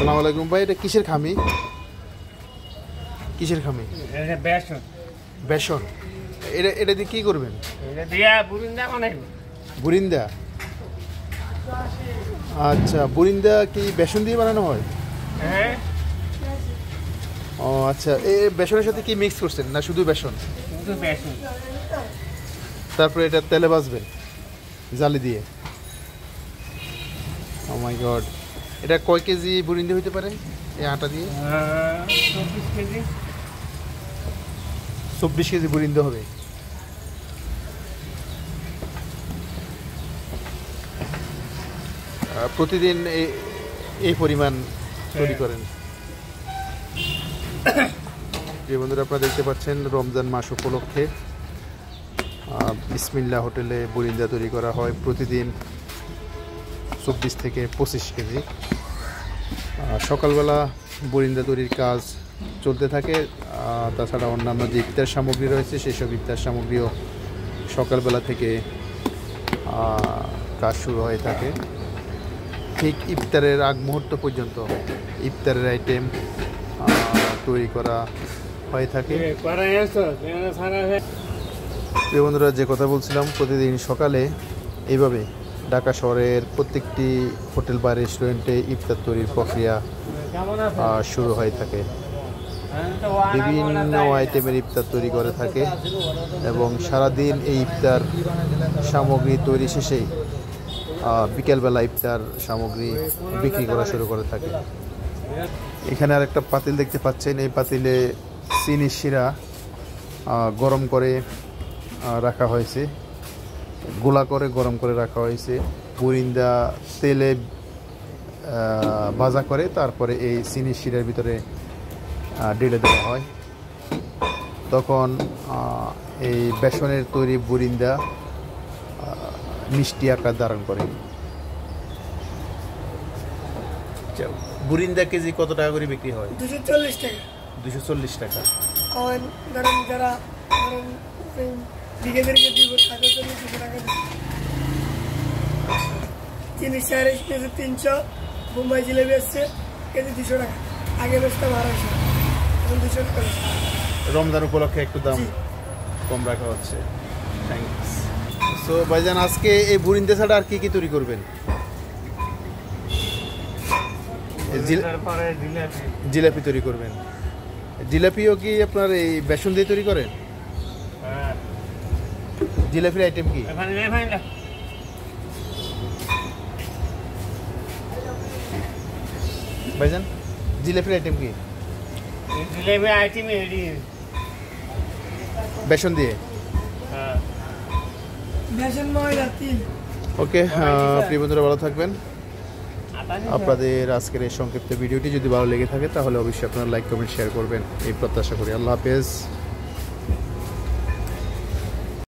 আসসালামু আলাইকুম ভাই, এটা কিসের খামি? কিসের খামি? এটা বেসন। বেসন। এটা দিয়ে কি করবেন? এটা দিয়া বুরিন্দা বানাইবো। বুরিন্দা? আচ্ছা, বুরিন্দা কি বেসন দিয়ে বানানো হয়? হ্যাঁ। ও আচ্ছা, এই বেসনের সাথে কি মিক্স করছেন না শুধু বেসন? শুধু বেসন। তারপরে এটা তেলে ভাজবেন জালি দিয়ে। ও মাই গড, এটা কয় কেজি বুরিন্দা হইতে পারে এই আটা দিয়ে? 24 কেজি। 24 কেজি বুরিন্দা হবে। প্রতিদিন এই পরিমাণ তৈরি করেন? যে বন্ধুরা, আপনারা দেখতে পাচ্ছেন রমজান মাস উপলক্ষে বিসমিল্লাহ হোটেলে বুরিন্দা তৈরি করা হয় প্রতিদিন 24 থেকে 25 কেজি। সকালবেলা বুরিন্দা তৈরির কাজ চলতে থাকে। তাছাড়া অন্যান্য যে ইফতার সামগ্রী রয়েছে সেসব ইফতার সামগ্রীও সকালবেলা থেকে কাজ শুরু হয়ে থাকে। ঠিক ইফতারের আগ মুহূর্ত পর্যন্ত ইফতারের আইটেম তৈরি করা হয়ে থাকে। বন্ধুরা, যে কথা বলছিলাম, প্রতিদিন সকালে এইভাবে ঢাকা শহরের প্রত্যেকটি হোটেল বা রেস্টুরেন্টে ইফতার তৈরির প্রক্রিয়া শুরু হয়ে থাকে। বিভিন্ন আইটেমের ইফতার তৈরি করে থাকে এবং সারাদিন এই ইফতার সামগ্রী তৈরি শেষেই বিকেলবেলা ইফতার সামগ্রী বিক্রি করা শুরু করে থাকে। এখানে আর একটা পাতিল দেখতে পাচ্ছেন। এই পাতিলে চিনির শিরা গরম করে রাখা হয়েছে, গোলা করে গরম করে রাখা হয়েছে। বুরিন্দা তেলে ভাজা করে তারপরে এই চিনির শিরার ভিতরে ঢেলে দেওয়া হয়। তখন এই বেসনের তৈরি বুরিন্দা মিষ্টি আকার ধারণ করে। বুরিন্দা কেজি কত টাকা করে বিক্রি হয়? 240 টাকা। 240 টাকা। ধরেন যারা বিঘেদেরকে দিব তাদের জন্য 200 টাকা। চিনি চার কেজি 300, বোম্বাই জিলেবি আসছে কেজি 200 টাকা। আগে বেচতাম 250, এখন 200 টাকা। রমজান উপলক্ষে একটু দাম কম রাখা হচ্ছে। থ্যাংকস। সো ভাইজান, আজকে এই বুরিন্দা ছাড়া আর কি কি তৈরি করবেন? জিলাপি তৈরি করবেন। জিলাপিও কি আপনার এই বেসন দিয়ে তৈরি করেন? জিলাপির আইটেম কি? ভাইজান, জিলাপির আইটেম কি? জিলাপি আইটেম বেসন দিয়ে। বেসন ময়দা তিল। ওকে, প্রিয় বন্ধুরা, ভালো থাকবেন। আপনাদের আজকের এই সংক্ষিপ্ত ভিডিওটি যদি ভালো লেগে থাকে তাহলে অবশ্যই আপনারা লাইক কমেন্ট শেয়ার করবেন, এই প্রত্যাশা করি। আল্লাহ হাফেজ।